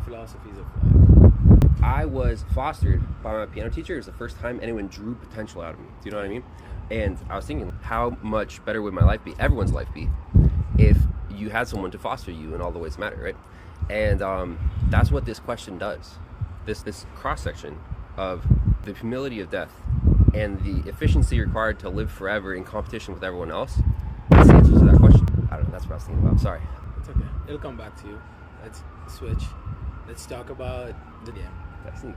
different philosophies of life. I was fostered by my piano teacher. It was the first time anyone drew potential out of me. Do you know what I mean? And I was thinking, how much better would my life be, everyone's life be, if you had someone to foster you in all the ways that matter, right? And that's what this question does. This cross-section of the humility of death and the efficiency required to live forever in competition with everyone else. That's the answer to that question. I don't know, that's what I was thinking about. Sorry. It's okay. It'll come back to you. Let's switch. Let's talk about the game.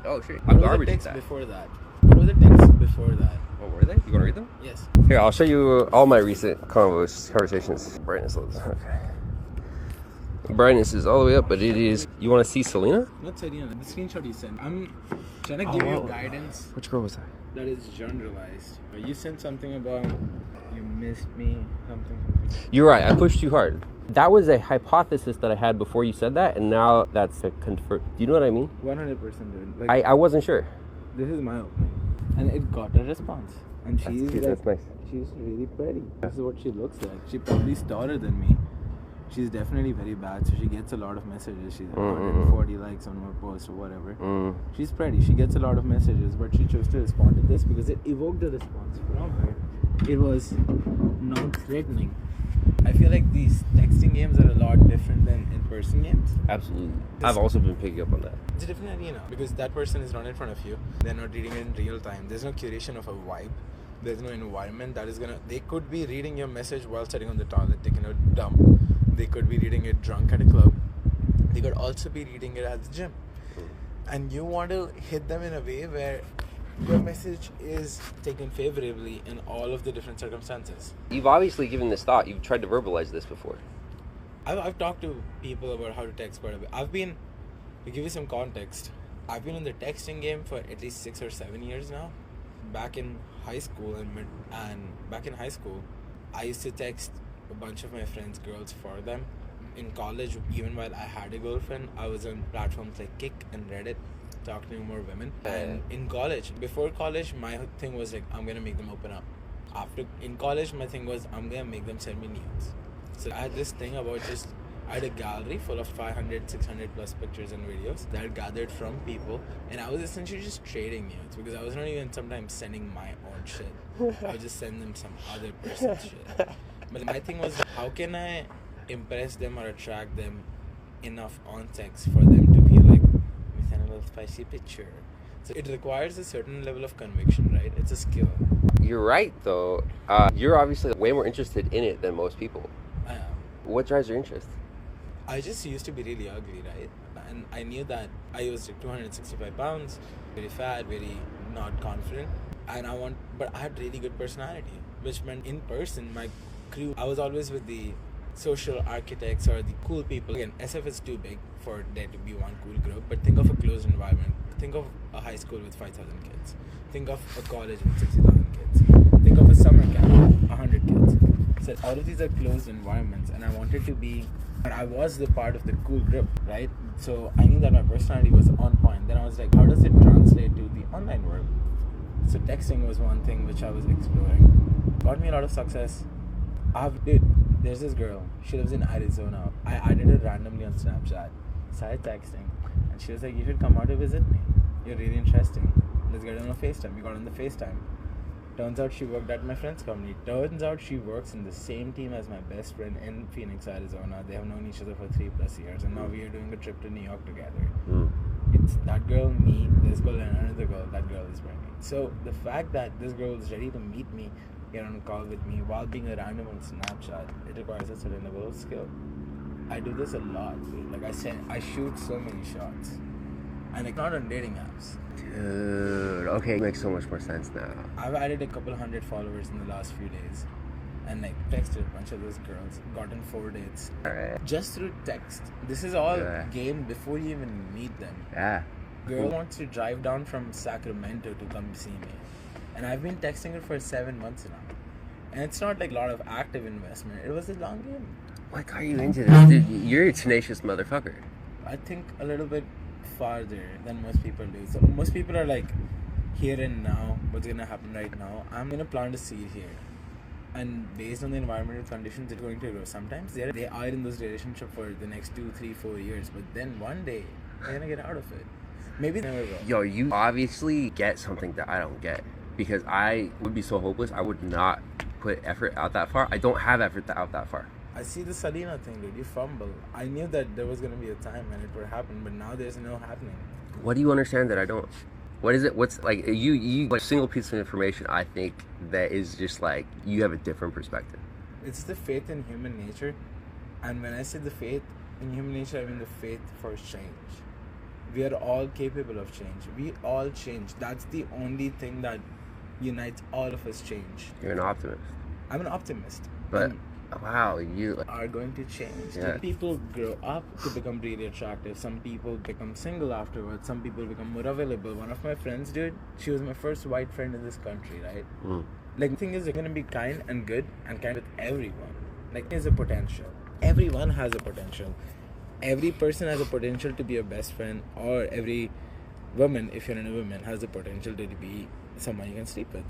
Oh, shit. What I'm were garbage the at texts that. before that? What were the texts before that? What were they? You want to read them? Yes. Here, I'll show you all my recent conversations. Brightness levels. Okay. Brightness is all the way up, but it is. You want to see Selena? Not Serena, the screenshot you sent. I'm trying to give you guidance Which girl was that? that is generalized. You sent something about you missed me, something. You're right. I pushed too hard. That was a hypothesis that I had before you said that, and now that's a confirm. Do you know what I mean? 100% dude. Like, I wasn't sure. this is my opinion. And it got a response. And That's she's cute. like, That's nice. she's really pretty. This is what she looks like. She's probably taller than me. She's definitely very bad, so she gets a lot of messages. She's 140 likes on her post or whatever. She's pretty. She gets a lot of messages, but she chose to respond to this because it evoked a response from her. It was non-threatening. I feel like these texting games are a lot different than in-person games. Absolutely. I've also been picking up on that. It's a different arena because that person is not in front of you. They're not reading it in real time. There's no curation of a vibe. There's no environment that is gonna. They could be reading your message while sitting on the toilet taking a dump. They could be reading it drunk at a club. They could also be reading it at the gym. And you want to hit them in a way where your message is taken favorably in all of the different circumstances. You've obviously given this thought. You've tried to verbalize this before. I've talked to people about how to text quite a bit. To give you some context, I've been in the texting game for at least 6 or 7 years now. Back in high school back in high school, I used to text a bunch of my friends' girls for them. In college, even while I had a girlfriend, I was on platforms like Kik and Reddit talking to more women. And in college, before college, my thing was like, I'm gonna make them open up. In college, my thing was, I'm gonna make them send me nudes. So I had this thing about I had a gallery full of 500, 600 plus pictures and videos that I gathered from people, and I was essentially just trading nudes because I was not even sometimes sending my own shit. I would just send them some other person's shit. But my thing was, how can I impress them or attract them enough on text for them to feel like, we send a little spicy picture. So it requires a certain level of conviction, right? It's a skill. You're right, though. You're obviously way more interested in it than most people. I am. What drives your interest? I just used to be really ugly, right? And I knew that I was like 265 pounds, very fat, very not confident. But I had really good personality, which meant in person, my crew, I was always with the social architects or the cool people. Again, SF is too big for there to be one cool group, but think of a closed environment. Think of a high school with 5,000 kids. Think of a college with 60,000 kids. Think of a summer camp, 100 kids. So all of these are closed environments, and I wanted to be, but I was the part of the cool group, right? So I knew that my personality was on point. Then I was like, how does it translate to the online world? So texting was one thing which I was exploring. Got me a lot of success. There's this girl. She lives in Arizona. I added her randomly on Snapchat. Started texting, and she was like, "You should come out to visit me. You're really interesting. Let's get on a FaceTime." We got on the FaceTime. Turns out she worked at my friend's company. Turns out she works in the same team as my best friend in Phoenix, Arizona. They have known each other for 3+ years, and now we are doing a trip to New York together. It's that girl, me, this girl, and another girl. That girl is pregnant. So the fact that this girl is ready to meet me, get on a call with me while being a random on Snapchat, it requires a certain level of skill. I do this a lot, dude. Like I shoot so many shots, and like not on dating apps. Dude, okay, makes so much more sense now. I've added a couple hundred followers in the last few days, and like texted a bunch of those girls, gotten 4 dates, just through text. This is all game before you even meet them. Girl wants to drive down from Sacramento to come see me, and I've been texting her for 7 months now, and it's not like a lot of active investment. It was a long game. What got you into this? Dude, you're a tenacious motherfucker. I think a little bit farther than most people do. So most people are like, here and now, what's gonna happen right now? I'm gonna plant a seed here, and based on the environmental conditions, it's going to grow. Sometimes they are in those relationships for the next 2, 3, 4 years, but then one day I'm gonna get out of it. Maybe never will. Yo, you obviously get something that I don't get, because I would be so hopeless. I would not put effort out that far. I don't have effort out that far. I see the Selena thing, dude. You fumble. I knew that there was gonna be a time when it would happen, but now there's no happening. What do you understand that I don't? What is it? What's like you like single piece of information? I think that is just like you have a different perspective. It's the faith in human nature, and when I say the faith in human nature, I mean the faith for change. We are all capable of change. We all change. That's the only thing that unites all of us. Change. You're an optimist. I'm an optimist. But And wow, you are going to change. Yeah. Some people grow up to become really attractive. Some people become single afterwards. Some people become more available. One of my friends, dude, she was my first white friend in this country, right? Like, the thing is, you're gonna be kind and good and kind with everyone. Like, there's a potential. Everyone has a potential. Every person has a potential to be your best friend, or every woman, if you're in a woman, has the potential to be someone you can sleep with.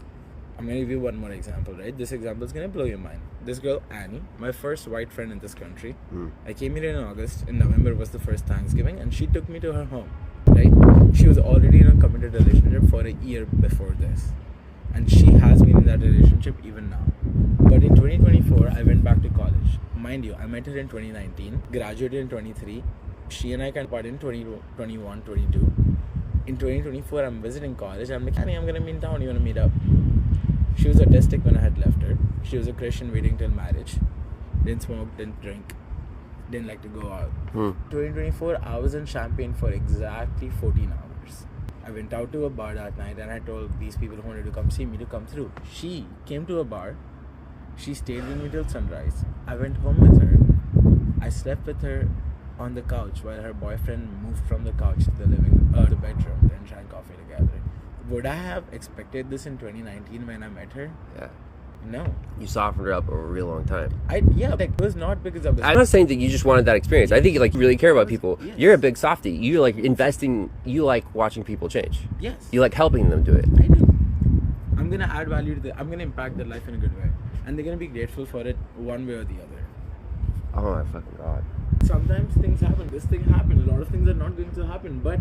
I'm gonna give you one more example, right? This example is gonna blow your mind. This girl, Annie, my first white friend in this country. I came here in August. In November was the first Thanksgiving, and she took me to her home, right? She was already in a committed relationship for a year before this, and she has been in that relationship even now. But in 2024, I went back to college. Mind you, I met her in 2019, graduated in 23. She and I kind of parted in 2021, 22. In 2024, I'm visiting college. I'm like, Annie, I'm gonna meet in town. You wanna meet up? She was autistic when I had left her. She was a Christian waiting till marriage. Didn't smoke, didn't drink, didn't like to go out. 2024, I was in Champagne for exactly 14 hours. I went out to a bar that night and I told these people who wanted to come see me to come through. She came to a bar. She stayed with me till sunrise. I went home with her. I slept with her on the couch while her boyfriend moved from the couch to the the bedroom, then drank coffee together. Would I have expected this in 2019 when I met her? Yeah. No. You softened her up over a real long time. Like, it was not because of this. I'm not saying that you just wanted that experience. I think you like really care about people. Yes. You're a big softie. You like investing. You like watching people change. Yes. You like helping them do it. I do. I'm gonna add value to I'm gonna impact their life in a good way, and they're gonna be grateful for it one way or the other. Oh my fucking god. Sometimes things happen. This thing happened. A lot of things are not going to happen, but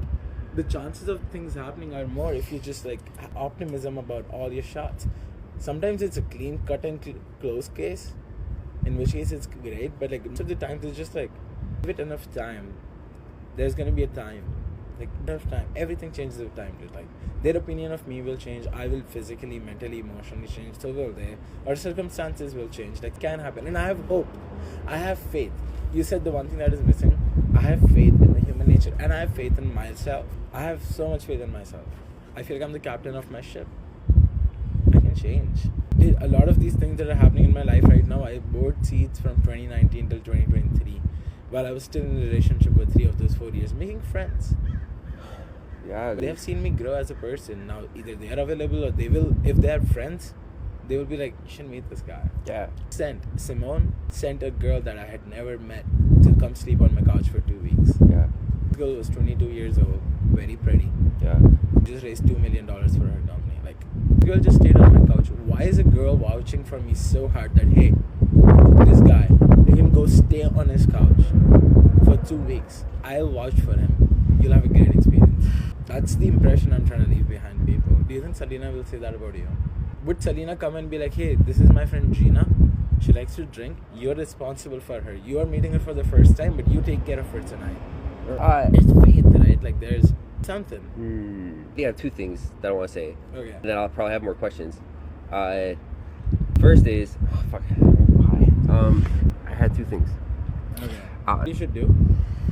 the chances of things happening are more if you just like optimism about all your shots. Sometimes it's a clean cut and close case, in which case it's great, but like most of the times it's just like give it enough time. There's gonna be a time, like enough time. Everything changes with time. Dude. Like their opinion of me will change. I will physically, mentally, emotionally change. So will they. Our circumstances will change. Like can happen, and I have hope. I have faith. You said the one thing that is missing. I have faith in the human nature, and I have faith in myself. I have so much faith in myself. I feel like I'm the captain of my ship. I can change. Dude, a lot of these things that are happening in my life right now, I bought seeds from 2019 till 2023, while I was still in a relationship with 3 of those 4 years, making friends. Yeah. They have seen me grow as a person. Now, either they are available or they will, if they are friends, they will be like, you should meet this guy. Yeah. Simone sent a girl that I had never met to come sleep on my couch for 2 weeks. Yeah. The girl was 22 years old, very pretty. Yeah. Just raised $2 million for her company. Like, the girl just stayed on my couch. Why is a girl vouching for me so hard that, hey, this guy, you can go stay on his couch for 2 weeks. I'll vouch for him. You'll have a great experience. That's the impression I'm trying to leave behind people. Do you think Selena will say that about you? Would Selena come and be like, hey, this is my friend Gina. She likes to drink. You're responsible for her. You are meeting her for the first time, but you take care of her tonight. It's faith, right? Like, there's something. Yeah, 2 things that I want to say. Okay. And then I'll probably have more questions. First is, why? I had 2 things. Okay. What you should do,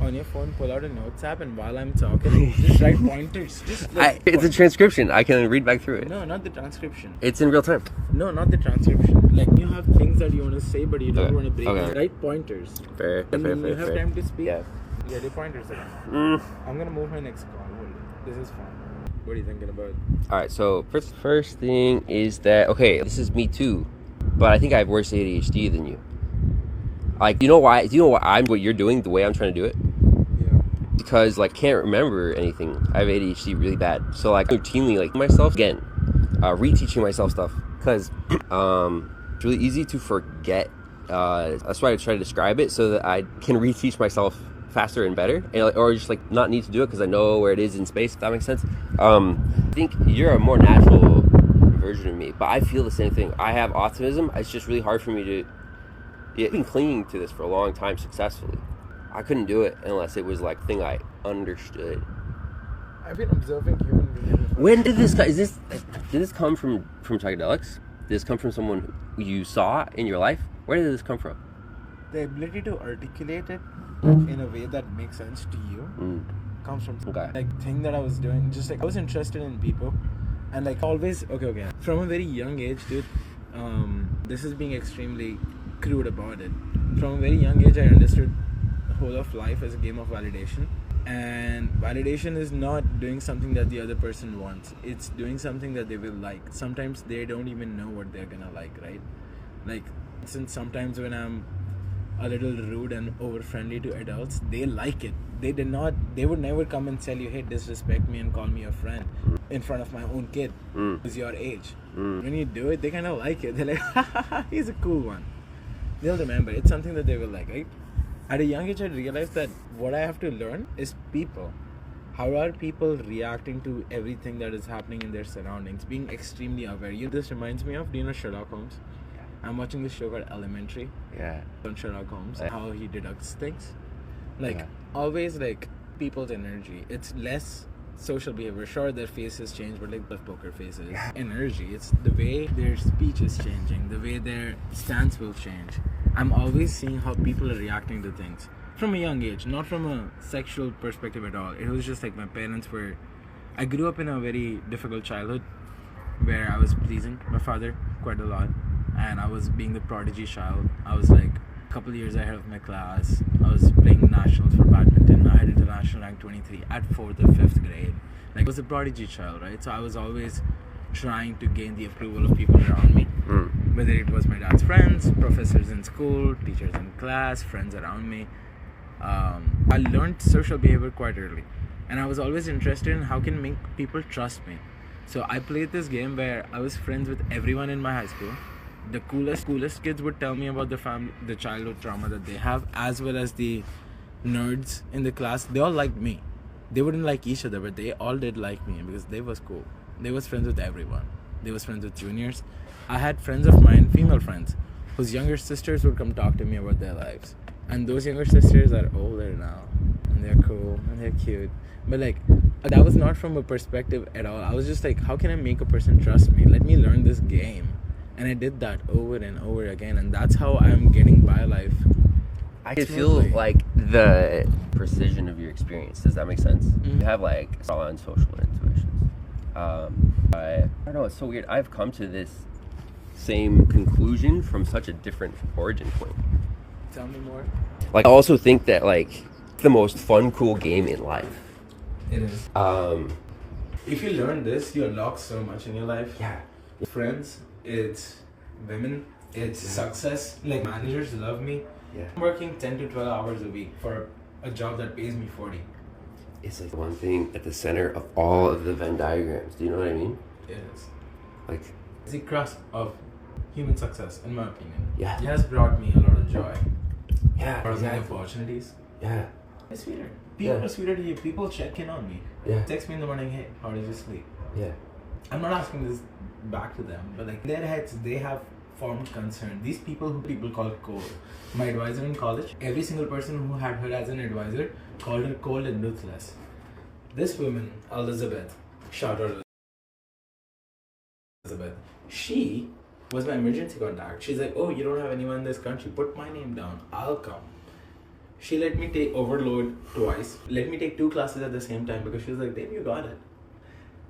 on your phone, pull out a notes app, and while I'm talking, just write pointers. Just like It's a transcription. I can read back through it. No, not the transcription. It's in real time. No, not the transcription. Like, you have things that you want to say, but you don't Okay. want to break Okay. it. Write pointers. Fair. And when you have time to speak, Yeah. get your pointers again. I'm going to move my next call. Hold on. This is fun. What are you thinking about? All right. So first thing is that this is me too, but I think I have worse ADHD than you. Like, you know why? Do you know what you're doing? The way I'm trying to do it. Yeah. Because like can't remember anything. I have ADHD really bad. So like routinely like myself again, reteaching myself stuff because it's really easy to forget. That's why I try to describe it so that I can reteach myself faster and better, and, or just like not need to do it because I know where it is in space, if that makes sense. I think you're a more natural version of me, but I feel the same thing. I have optimism. It's just really hard for me to. I've been clinging to this for a long time successfully. I couldn't do it unless it was like a thing I understood. I've been observing human behavior. When did this? Did this come from psychedelics? Did this come from someone you saw in your life? Where did this come from? The ability to articulate it in a way that makes sense to you comes from like thing that I was doing. Just like I was interested in people, and like always. Okay. From a very young age, dude. This is being extremely crude about it. From a very young age, I understood the whole of life as a game of validation. And validation is not doing something that the other person wants. It's doing something that they will like. Sometimes they don't even know what they're gonna like, right? Like, since sometimes when I'm a little rude and over friendly to adults, they like it. They would never come and tell you, hey, disrespect me and call me a friend in front of my own kid who's your age. When you do it, they kind of like it. They're like, ha ha ha, he's a cool one. They'll remember. It's something that they will like, right? At a young age, I realized that what I have to learn is people. How are people reacting to everything that is happening in their surroundings? Being extremely aware. This reminds me of, do you know Sherlock Holmes? I'm watching this show called Elementary. Yeah. On Sherlock Holmes. How he deducts things. Like, always, like, people's energy. It's less social behavior. Sure, their faces change, but like the poker faces. Energy. It's the way their speech is changing. The way their stance will change. I'm always seeing how people are reacting to things from a young age, not from a sexual perspective at all. It was just like my parents were. I grew up in a very difficult childhood where I was pleasing my father quite a lot, and I was being the prodigy child. I was like a couple years ahead of my class. I was playing nationals for badminton. I had international rank 23 at 4th or 5th grade. Like, I was a prodigy child, right? So I was always trying to gain the approval of people around me. Whether it was my dad's friends, professors in school, teachers in class, friends around me. I learned social behavior quite early. And I was always interested in how can make people trust me. So I played this game where I was friends with everyone in my high school. The coolest kids would tell me about the childhood trauma that they have, as well as the nerds in the class. They all liked me. They wouldn't like each other, but they all did like me because they was cool. They was friends with everyone. They was friends with juniors. I had friends of mine, female friends, whose younger sisters would come talk to me about their lives. And those younger sisters are older now. And they're cool and they're cute. But like, that was not from a perspective at all. I was just like, how can I make a person trust me? Let me learn this game. And I did that over and over again. And that's how I'm getting by life. I can feel like the precision of your experience. Does that make sense? You have like solid social intuitions. I don't know, it's so weird. I've come to this same conclusion from such a different origin point. Tell me more. Like, I also think that like the most fun, cool game in life. It is. If you learn this, you unlock so much in your life. Yeah. Friends, it's women, it's success. Like, managers love me. Yeah. I'm working 10 to 12 hours a week for a job that pays me 40. It's like one thing at the center of all of the Venn diagrams. Do you know what I mean? It is. Like, It's the crux of human success, in my opinion. Yeah. It has brought me a lot of joy. yeah, Brought me opportunities. Yeah. It's sweeter. People Yeah. are sweeter to you. People check in on me. Yeah. Text me in the morning, hey, how did you sleep? Yeah. I'm not asking this back to them, but like, in their heads, they have formed concern. These people who people call cold. My advisor in college, every single person who had her as an advisor called her cold and ruthless. This woman, Elizabeth, shout out Elizabeth, she was my emergency contact. She's like, oh, you don't have anyone in this country, put my name down, I'll come. She let me take overload twice, let me take 2 classes at the same time because she was like, Dave, you got it.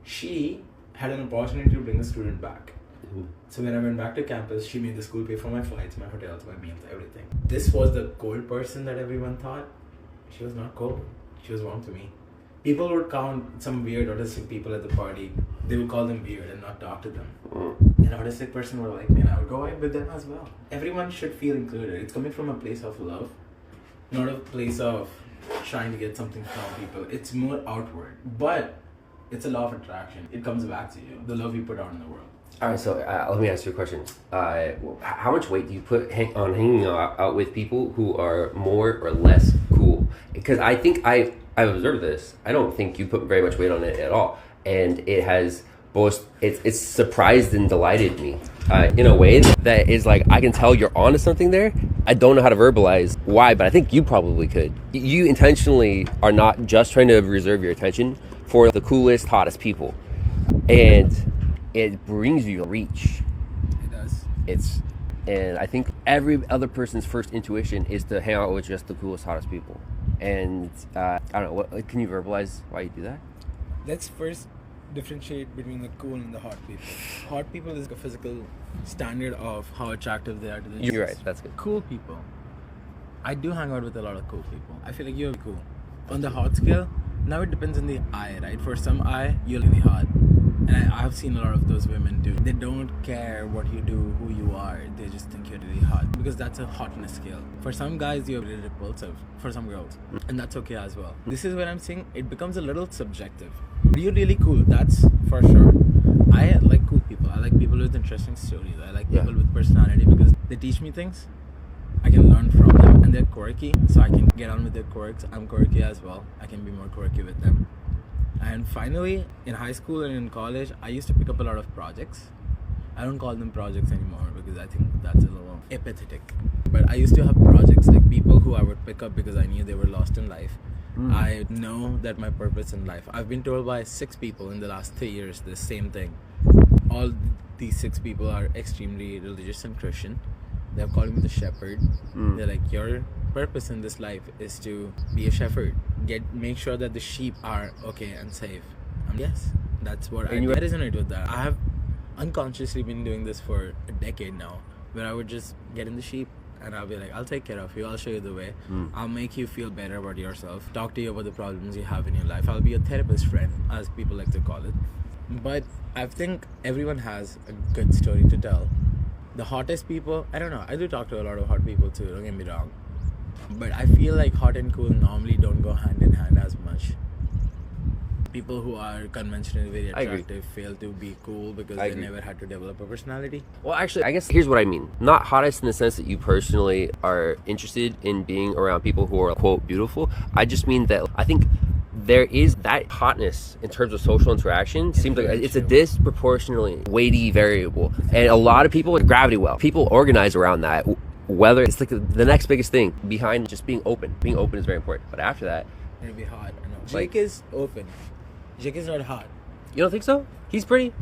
She had an opportunity to bring a student back. So when I went back to campus, she made the school pay for my flights, my hotels, my meals, everything. This was the cold person that everyone thought. She was not cold. She was warm to me. People would count some weird autistic people at the party. They would call them weird and not talk to them. An autistic person would like me and I would go in with them as well. Everyone should feel included. It's coming from a place of love, not a place of trying to get something from people. It's more outward. But it's a law of attraction. It comes back to you. The love you put out in the world. All right, so let me ask you a question. How much weight do you put on hanging out with people who are more or less cool Because I think I've observed this. I don't think you put very much weight on it at all, and it has both. It's surprised and delighted me in a way that is like, I can tell you're onto something there. I don't know how to verbalize why, but I think you probably could. You intentionally are not just trying to reserve your attention for the coolest, hottest people, and it brings you reach. It does. And I think every other person's first intuition is to hang out with just the coolest, hottest people. And I don't know, what can you verbalize why you do that? Let's first differentiate between the cool and the hot people. Hot people is a physical standard of how attractive they are to the You're right, that's good. Cool people. I do hang out with a lot of cool people. I feel like you're cool. On the hot scale, now it depends on the eye, right? For some eye, you're really hot. And I've seen a lot of those women do. They don't care what you do, who you are. They just think you're really hot. Because that's a hotness scale. For some guys, you're really repulsive. For some girls. And that's okay as well. This is what I'm saying. It becomes a little subjective. You're really cool. That's for sure. I like cool people. I like people with interesting stories. I like people with personality because they teach me things. I can learn from them. And they're quirky. So I can get on with their quirks. I'm quirky as well. I can be more quirky with them. And finally, in high school and in college, I used to pick up a lot of projects. I don't call them projects anymore because I think that's a little empathetic. But I used to have projects, like people who I would pick up because I knew they were lost in life. I know that my purpose in life. I've been told by 6 people in the last 3 years the same thing. All these 6 people are extremely religious and Christian. They're calling me the shepherd. They're like, your purpose in this life is to be a shepherd. Make sure that the sheep are okay and safe. Yes, that's what I resonate with that. I have unconsciously been doing this for a decade now, where I would just get in the sheep and I'll be like, I'll take care of you, I'll show you the way, I'll make you feel better about yourself, talk to you about the problems you have in your life. I'll be a therapist friend, as people like to call it. But I think everyone has a good story to tell. The hottest people, I don't know, I do talk to a lot of hot people too, don't get me wrong. But I feel like hot and cool normally don't go hand in hand as much. People who are conventionally very attractive fail to be cool because they never had to develop a personality. Well, actually, I guess here's what I mean. Not hottest in the sense that you personally are interested in being around people who are, quote, beautiful. I just mean that I think there is that hotness in terms of social interaction. Seems like it's a disproportionately weighty variable. And a lot of people, gravity well, people organize around that. Whether it's like the next biggest thing behind just being open. Being open is very important. But after that, it'll be hot. I know. Jake is open. Jake is not hot. You don't think so? He's pretty.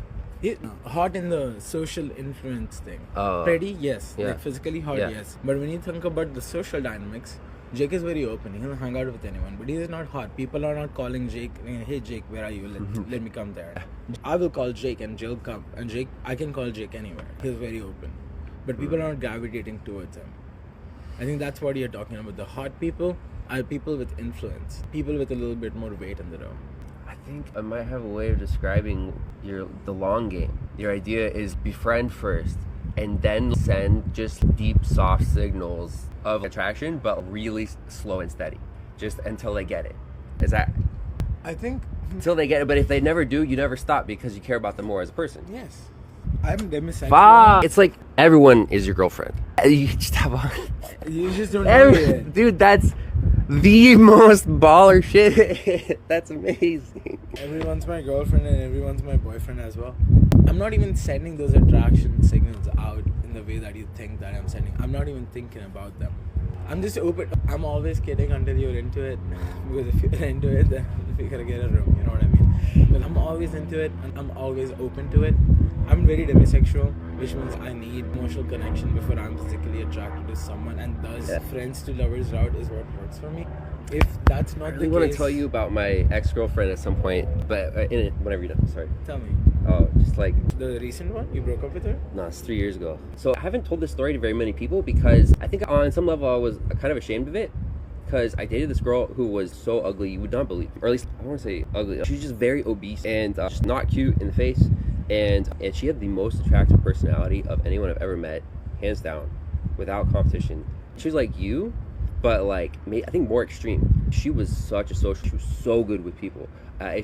Hot in the social influence thing. Pretty, yes. Yeah. Like physically hot, yes. But when you think about the social dynamics, Jake is very open. He'll hang out with anyone. But he is not hot. People are not calling Jake, hey Jake, where are you? Let me come there. I will call Jake and Jake will come. And Jake, I can call Jake anywhere. He's very open. But people are not gravitating towards him. I think that's what you're talking about. The hot people are people with influence. People with a little bit more weight in the room. I think I might have a way of describing the long game. Your idea is befriend first and then send just deep, soft signals of attraction, but really slow and steady, just until they get it. Is that? I think until they get it, but if they never do, you never stop because you care about them more as a person. Yes. I'm demisexual. It's like everyone is your girlfriend. You just have a... You just don't know it. Dude, that's the most baller shit. That's amazing. Everyone's my girlfriend and everyone's my boyfriend as well. I'm not even sending those attraction signals out in the way that you think that I'm sending. I'm not even thinking about them. I'm just open. I'm always kidding until you're into it. Because if you're into it, then we gotta get a room. You know what I mean? But I'm always into it and I'm always open to it. I'm very demisexual, which means I need emotional connection before I'm physically attracted to someone, and thus friends to lovers route is what works for me. If that's not the case, I want to tell you about my ex-girlfriend at some point, but whenever you're done. Sorry. Tell me. Oh, just like the recent one? You broke up with her? No, it's 3 years ago. So I haven't told this story to very many people because I think on some level I was kind of ashamed of it. Because I dated this girl who was so ugly you would not believe, or at least I don't want to say ugly. She was just very obese and just not cute in the face, and she had the most attractive personality of anyone I've ever met, hands down, without competition. She was like you, but like I think more extreme. She was such a social. She was so good with people.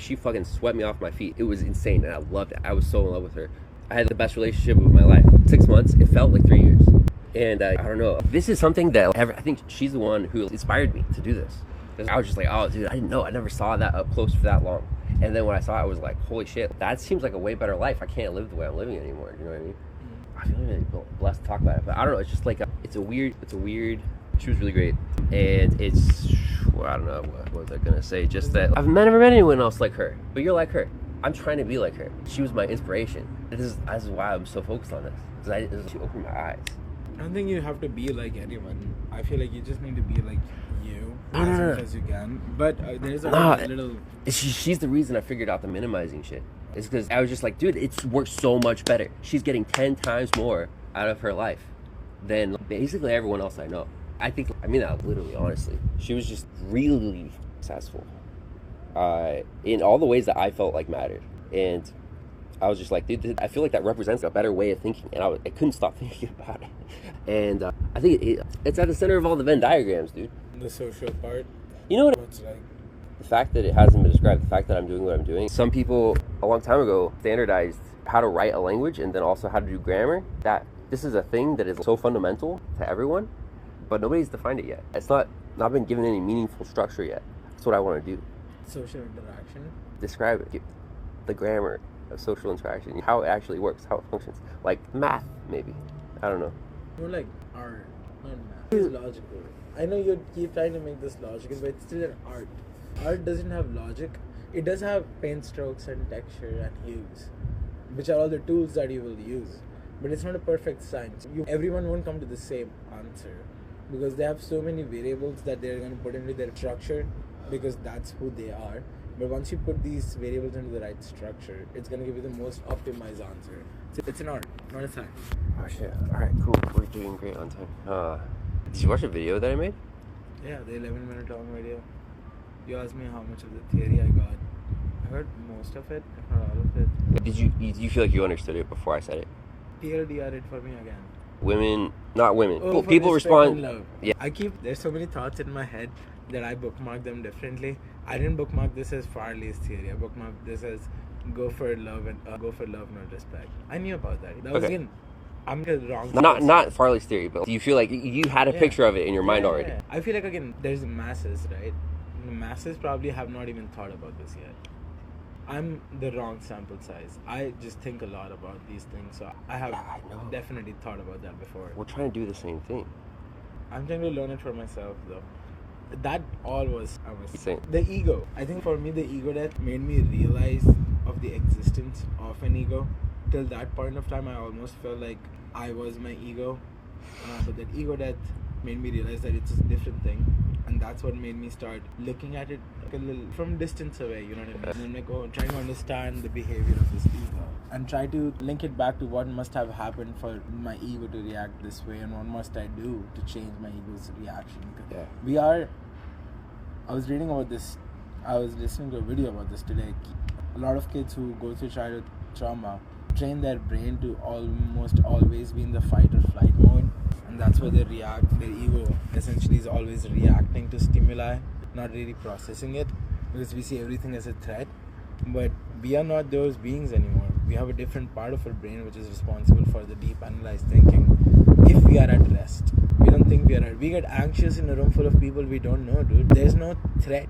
She fucking swept me off my feet. It was insane, and I loved it. I was so in love with her. I had the best relationship of my life. 6 months. It felt like 3 years. And I don't know. This is something that I think she's the one who inspired me to do this. I was just like, oh, dude, I didn't know. I never saw that up close for that long. And then when I saw it, I was like, holy shit, that seems like a way better life. I can't live the way I'm living anymore. You know what I mean? I feel really blessed to talk about it, but I don't know. It's just like it's a weird. She was really great, and it's, well, I don't know what was I gonna say. Just that I've never met anyone else like her. But you're like her. I'm trying to be like her. She was my inspiration. This is why I'm so focused on this, because she opened my eyes. I don't think you have to be like anyone. I feel like you just need to be like you No, as no, no. much as you can. But there's a Nah. little. She's the reason I figured out the minimizing shit. It's because I was just like, dude, it's worked so much better. She's getting 10 times more out of her life than basically everyone else I know. I mean that literally, honestly. She was just really successful in all the ways that I felt like mattered. And I was just like, dude, I feel like that represents a better way of thinking. And I couldn't stop thinking about it. And I think it's at the center of all the Venn diagrams, dude. The social part. You know what? What's like? The fact that it hasn't been described, the fact that I'm doing what I'm doing. Some people a long time ago standardized how to write a language and then also how to do grammar. That this is a thing that is so fundamental to everyone, but nobody's defined it yet. It's not been given any meaningful structure yet. That's what I want to do. Social interaction. Describe it. The grammar of social interaction, how it actually works, how it functions. Like math, maybe. I don't know. More like art, not math. It's logical. I know you keep trying to make this logical, but it's still an art. Art doesn't have logic. It does have paint strokes and texture and hues, which are all the tools that you will use. But it's not a perfect science. Everyone won't come to the same answer because they have so many variables that they're going to put into their structure because that's who they are. But once you put these variables into the right structure, it's going to give you the most optimized answer. It's an art, not a science. Oh shit. Alright, cool. We're doing great on time. Did you watch a video that I made? Yeah, the 11-minute long video. You asked me how much of the theory I got. I heard most of it, if not all of it. Did you feel like you understood it before I said it? TLDR it for me again. Women, not women. Oh, for People respect respond. and love. Yeah. There's so many thoughts in my head that I bookmark them differently. I didn't bookmark this as Farley's theory. I bookmarked this as go for love, not respect. I knew about that. That was Okay. again, I'm the wrong. Not Farley's theory, but do you feel like you had a picture of it in your mind already? Yeah. I feel like again, there's the masses, right? The masses probably have not even thought about this yet. I'm the wrong sample size. I just think a lot about these things, so I have I know. definitely thought about that before. We're trying to do the same thing. I'm trying to learn it for myself, though. That all was Same. the ego. I think for me, the ego death made me realize of the existence of an ego. Till that point of time, I almost felt like I was my ego, but that ego death made me realize that it's a different thing, and that's what made me start looking at it like a little from distance away. You know what I mean? And I'm like, oh, trying to understand the behavior of this ego and try to link it back to what must have happened for my ego to react this way, and what must I do to change my ego's reaction. Yeah. I was reading about this. I was listening to a video about this today. A lot of kids who go through childhood trauma train their brain to almost always be in the fight or flight mode, and that's why they react. Their ego essentially is always reacting to stimuli, not really processing it, because we see everything as a threat. But we are not those beings anymore. We have a different part of our brain which is responsible for the deep analyzed thinking. If we are at rest, we don't think we are at. We get anxious in a room full of people we don't know, dude. There's no threat.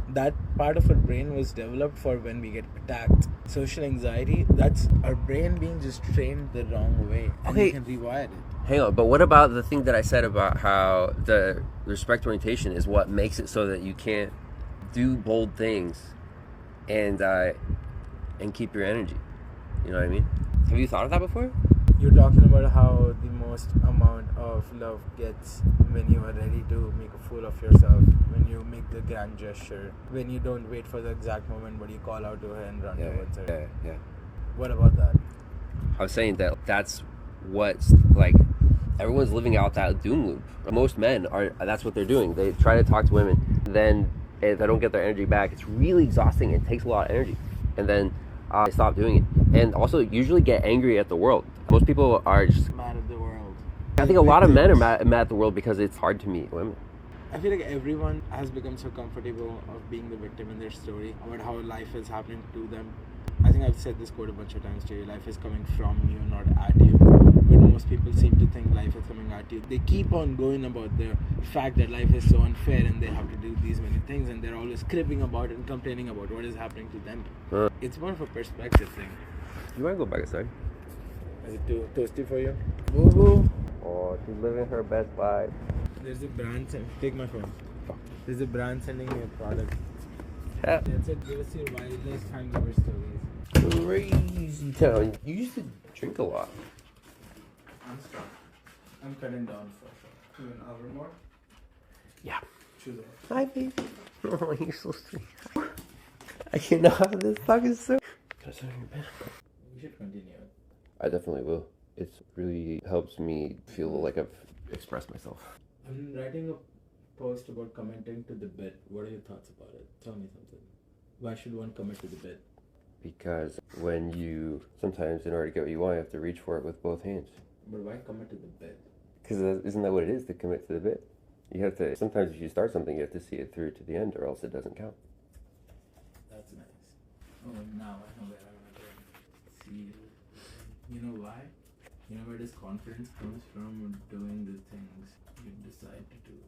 That part of our brain was developed for when we get attacked. Social anxiety, that's our brain being just trained the wrong way, and Okay. we can rewire it. Hang on, but what about the thing that I said about how the respect orientation is what makes it so that you can't do bold things and keep your energy? You know what I mean? Have you thought of that before? You're talking about how the most amount of love gets when you are ready to make a fool of yourself, when you make the grand gesture, when you don't wait for the exact moment but you call out to her and run towards her. Yeah. What about that? I was saying that that's what's like, everyone's living out that doom loop. Most men that's what they're doing. They try to talk to women, then if they don't get their energy back, it's really exhausting. It takes a lot of energy, and then they stop doing it. And also usually get angry at the world. Most people are just Mad at the world. I think a lot of men are mad at the world because it's hard to meet women. I feel like everyone has become so comfortable of being the victim in their story about how life is happening to them. I think I've said this quote a bunch of times to you. Life is coming from you, not at you. But but most people seem to think life is coming at you. They keep on going about the fact that life is so unfair and they have to do these many things, and they're always cribbing about it and complaining about what is happening to them. It's more of a perspective thing. You want to go back inside? Is it too toasty for you? Woohoo! Oh, she's living her best life. There's a brand take my phone. There's a brand sending me a product. Yeah. That's it. Give us your wildest hangover stories. Crazy town. You used to drink a lot. I'm stuck. I'm cutting down for sure. 2 an hour more. Yeah. Choose Hi, baby. Oh, you're so sweet. I cannot. This fucking so. Can I sit on your bed? We should continue. I definitely will. It really helps me feel like I've expressed myself. I'm writing a post about commenting to the bit. What are your thoughts about it? Tell me something. Why should one commit to the bit? Because when you, sometimes in order to get what you want, you have to reach for it with both hands. But why commit to the bit? Because isn't that what it is, to commit to the bit? You have to, sometimes if you start something, you have to see it through to the end or else it doesn't count. That's nice. Oh, now I know where I want to go. See, you know why? You know where this confidence comes from doing the things you decide to do.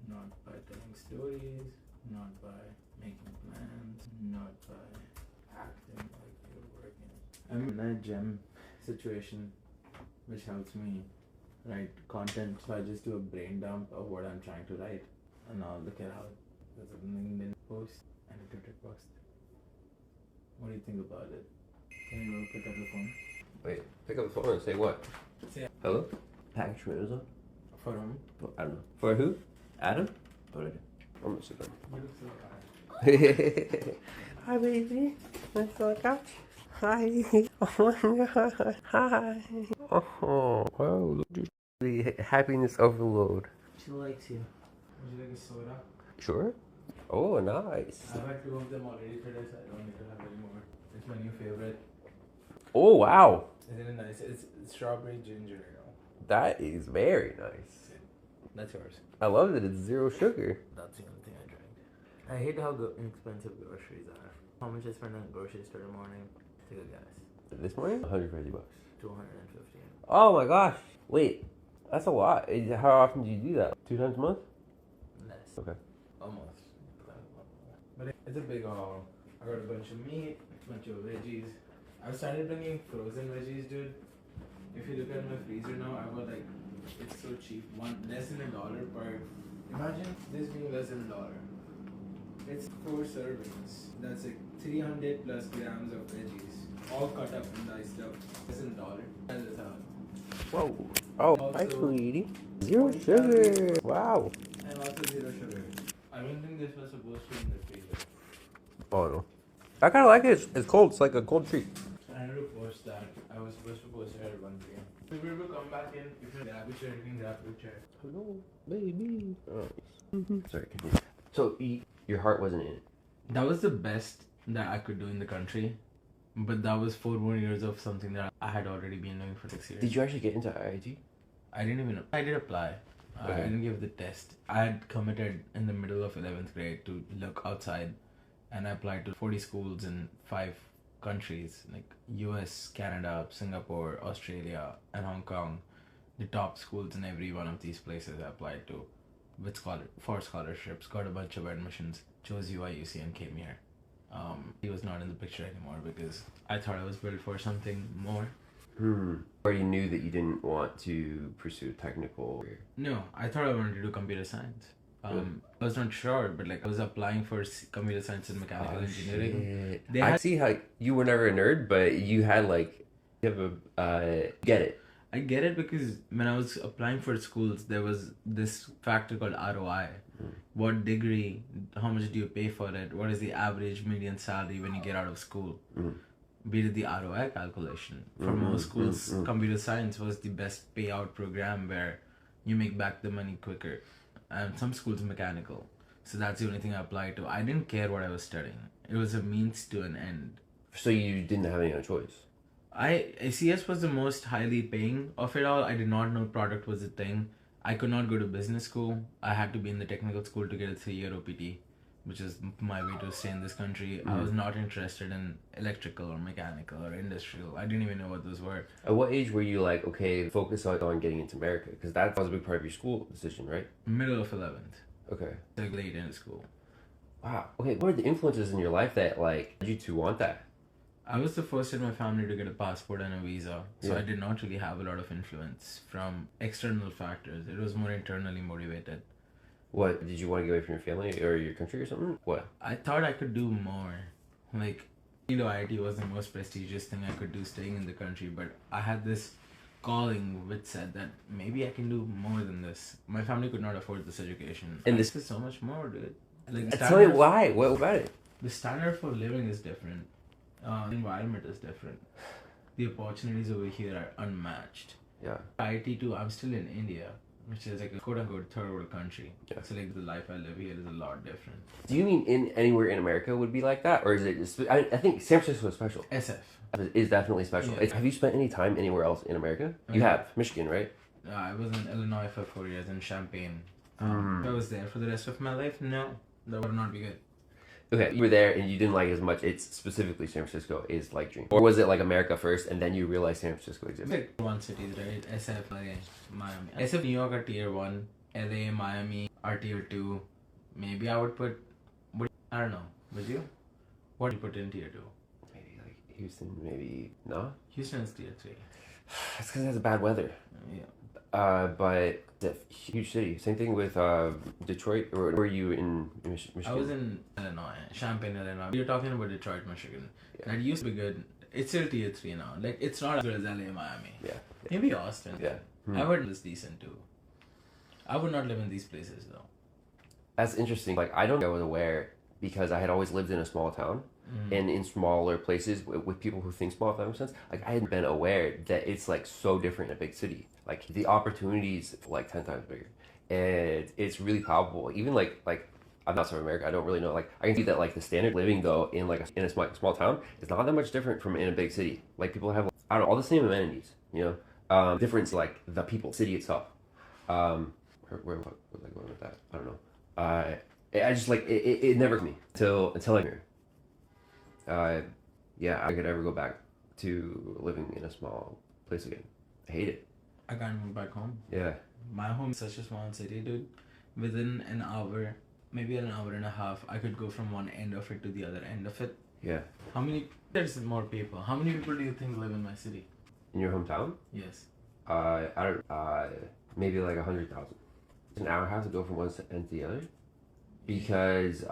Not by telling stories, not by making plans, not by acting like you're working. I'm in a gym situation which helps me write content, so I just do a brain dump of what I'm trying to write, and I'll look at how there's a LinkedIn post and a Twitter post. What do you think about it? Can you go pick up the phone? Wait, pick up the phone and say what? Say Hello? Package from Amazon? for whom? I don't know. For who? Adam? What did I do? I'm gonna sit down. You look so bad. Hi, baby. Let's go on the couch. Hi. Oh my god. Hi. Oh, wow. Look at the happiness overload. She likes you. Would you like a soda? Sure. Oh, nice. I've had 2 of them already today, so I don't need to have any more. It's my new favorite. Oh, wow. Isn't it nice? It's strawberry ginger, you know. That is very nice. That's yours. I love that it's 0 sugar. That's the only thing I drink. I hate how inexpensive groceries are. How much I spend on groceries for the morning? Take a guess. This morning? 150 bucks. 250. Oh my gosh. Wait. That's a lot. How often do you do that? 2 times a month? Less. Okay. Almost. But it's a big haul. I got a bunch of meat, a bunch of veggies. I've started bringing frozen veggies, dude. If you look at my freezer now, I've got like, it's so cheap. Less than $1 per. Imagine this being less than $1. It's 4 servings. That's like 300 plus grams of veggies, all cut up and diced up. Less than $1. That's the sound. Whoa. Oh, hi, Also, sweetie. 0 sugar. Wow. And also 0 sugar. I don't think this was supposed to be in the freezer. Oh no. I kind of like it. It's cold. It's like a cold treat. I need to post that. I was supposed to post it at 1 p.m. If you will come back in, if you grab a chair, you can grab a chair. Hello, baby. Oh. Sorry, continue. So, your heart wasn't in it? That was the best that I could do in the country. But that was 4 more years of something that I had already been doing for 6 years. Did you actually get into IIT? I didn't even. I did apply. Okay. I didn't give the test. I had committed in the middle of 11th grade to look outside, and I applied to 40 schools in 5 countries like US, Canada, Singapore, Australia, and Hong Kong. The top schools in every one of these places I applied to with for scholarships, got a bunch of admissions, chose UIUC and came here. He was not in the picture anymore because I thought I was built for something more. Or you knew that you didn't want to pursue a technical career? No, I thought I wanted to do computer science. I was not sure, but like I was applying for computer science and mechanical engineering. I see how you were never a nerd, but you had like, you have a, get it. I get it because when I was applying for schools, there was this factor called ROI. What degree, how much do you pay for it? What is the average median salary when you get out of school? We did the ROI calculation. For most schools, computer science was the best payout program where you make back the money quicker. And some schools mechanical. So that's the only thing I applied to. I didn't care what I was studying. It was a means to an end. So you didn't have any other choice? ACS was the most highly paying of it all. I did not know product was a thing. I could not go to business school. I had to be in the technical school to get a 3-year OPT. which is my way to stay in this country. I was not interested in electrical or mechanical or industrial. I didn't even know what those were. At what age were you like, okay, focus on getting into America? Because that was a big part of your school decision, right? Middle of 11th, Okay. like late into school. Wow. Okay, what are the influences in your life that like led you to want that? I was the first in my family to get a passport and a visa, so Yeah. I did not really have a lot of influence from external factors. It was more internally motivated. What, did you want to get away from your family or your country or something? What? I thought I could do more. Like, IIT was the most prestigious thing I could do staying in the country, but I had this calling which said that maybe I can do more than this. My family could not afford this education. And this is so much more, dude. Like, the Tell me standard- why. What about it? The standard for living is different. The environment is different. The opportunities over here are unmatched. Yeah. IT too, I'm still in India, which is like a quote unquote third world country. Yeah. So like the life I live here is a lot different. Do you mean in anywhere in America would be like that, or is it? Just, I think San Francisco is special. SF. Is definitely special. Yeah. Have you spent any time anywhere else in America? You Yeah. have Michigan, right? I was in Illinois for 4 years in Champaign. If I was there for the rest of my life, no, that would not be good. Okay, you were there and you didn't like it as much. It's specifically San Francisco is like dream, or was it like America first and then you realized San Francisco It's existed? like one cities, right? SF, LA, Miami. SF, New York are tier 1. LA, Miami are tier 2. Maybe I would put, I don't know, would you? What do you put in tier 2? Maybe like Houston, maybe no. Houston's tier 3. That's because it has bad weather. Yeah. But it's a huge city. Same thing with Detroit. Or were you in Michigan? I was in Illinois, Champaign, Illinois. You're talking about Detroit, Michigan. Yeah. That used to be good. It's still tier 3 now. Like, it's not as good as LA, Miami. Yeah. Maybe Austin. Yeah. I heard it's decent too. I would not live in these places though. That's interesting. Like I don't think I was aware because I had always lived in a small town and in smaller places with people who think small, if that makes sense. Like I hadn't been aware that it's like so different in a big city. Like the opportunities like 10 times bigger, and it's really palpable. Even like I'm not from America. I don't really know. Like I can see that like the standard of living though in like in a small town is not that much different from in a big city. Like people have I don't know all the same amenities. You know, difference like the people, city itself. Where was I going with that? I don't know. I just like it never me until I'm here. Yeah, I could ever go back to living in a small place again. I hate it. I can't move back home. Yeah. My home is such a small city, dude. Within an hour, maybe an hour and a half, I could go from one end of it to the other end of it. Yeah. There's more people. How many people do you think live in my city? In your hometown? Yes. I don't. Maybe like 100,000. An hour and a half to go from one end to the other, because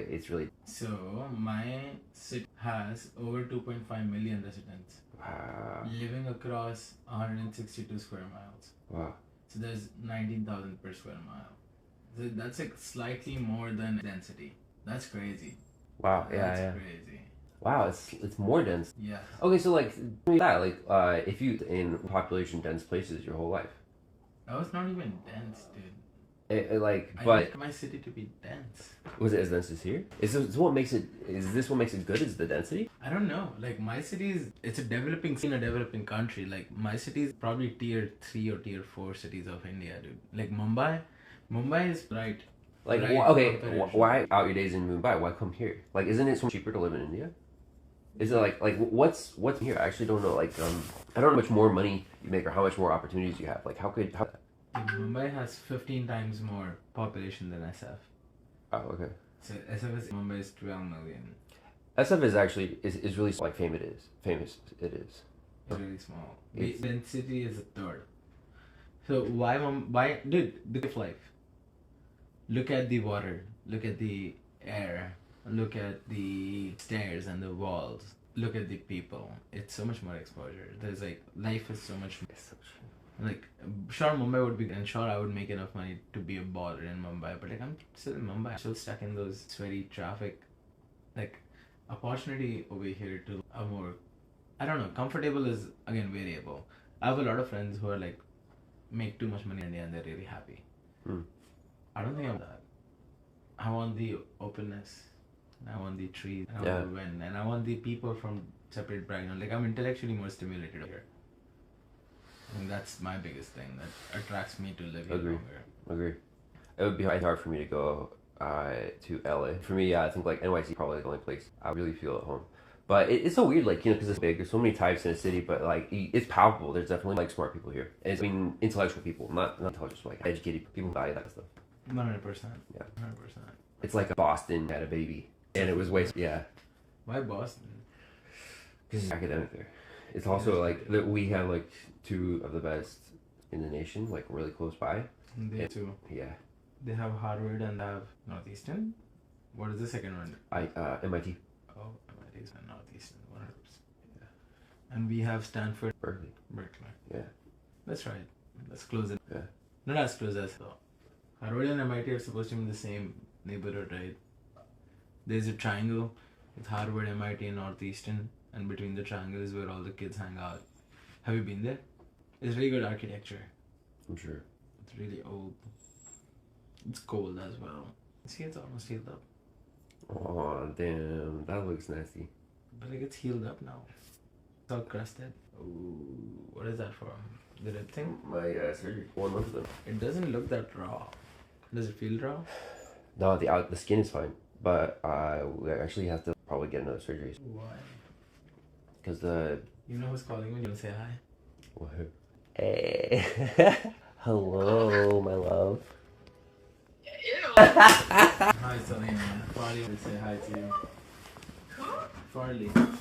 it's really. So my city has over 2.5 million residents Wow. living across 162 square miles. Wow. So there's 19,000 per square mile. So that's like slightly more than density. That's crazy. Wow. Yeah. That's Yeah. crazy. Wow. It's more dense. Yes. Okay, so like that, like if you in population dense places your whole life, That was not even dense, dude. like, I but like my city to be dense. was it as dense as here? Is this what makes it? Is this what makes it good? Is the density? I don't know. Like my city is, it's a developing in a developing country. Like my city is probably tier 3 or tier 4 cities of India, dude. Like Mumbai is right. Like, Right, okay, comparison. why out your days in Mumbai? Why come here? Like, isn't it so much cheaper to live in India? Is it like what's here? I actually don't know. Like, I don't know how much more money you make or how much more opportunities you have. Like, how? Like, Mumbai has 15 times more population than SF. Oh, okay. So SF is Mumbai is 12 million. SF is actually is really like famous. Famous it is. It's really small. It's- Density is a third. So why dude, look at life. Look at the water. Look at the air. Look at the stairs and the walls. Look at the people. It's so much more exposure. There's like life is so much like sure Mumbai would be and sure I would make enough money to be a baller in Mumbai, but like I'm still in Mumbai. I'm still stuck in those sweaty traffic. Like opportunity over here to a more I don't know, comfortable is again variable. I have a lot of friends who are like make too much money in India and they're really happy. I don't think I'm that. I want the openness. I want the trees. I want the wind. And I want the people from separate backgrounds. Like I'm intellectually more stimulated here. I think that's my biggest thing that attracts me to live here Agree. longer. Agree. It would be hard for me to go to LA. For me, yeah, I think like NYC is probably the only place I really feel at home. But it's so weird, like, you know, because it's big. There's so many types in a city, but like it's palpable. There's definitely like smart people here, and it's, I mean, intellectual people, not intelligent, like educated people who value that stuff. 100%. Yeah. 100%. It's like Boston had a baby, and it was way yeah. Why Boston? Because it's academic there. It's also like that we have like two of the best in the nation, like really close by. They too. Yeah. They have Harvard and they have Northeastern. What is the second one? MIT. Oh, MIT and Northeastern, 100%. Yeah. And we have Stanford. Berkeley. Yeah. That's right. That's close. Yeah. Not as close as though. Harvard and MIT are supposed to be in the same neighborhood, right? There's a triangle with Harvard, MIT, and Northeastern, and between the triangle is where all the kids hang out. Have you been there? It's really good architecture. I'm sure. It's really old. It's cold as well. See, it's almost healed up. Oh damn, that looks nasty. But like it's healed up now. It's all crusted. Ooh, what is that for? The rib thing? My surgery. 1 month ago. It doesn't look that raw. Does it feel raw? No, the skin is fine, but we actually have to probably get another surgery. Why? Because the You know who's calling me? You wanna say hi? Whoa. Hey. Hello, my love. Hi, Selena. Farley will say hi to you. Who? Farley. Oh,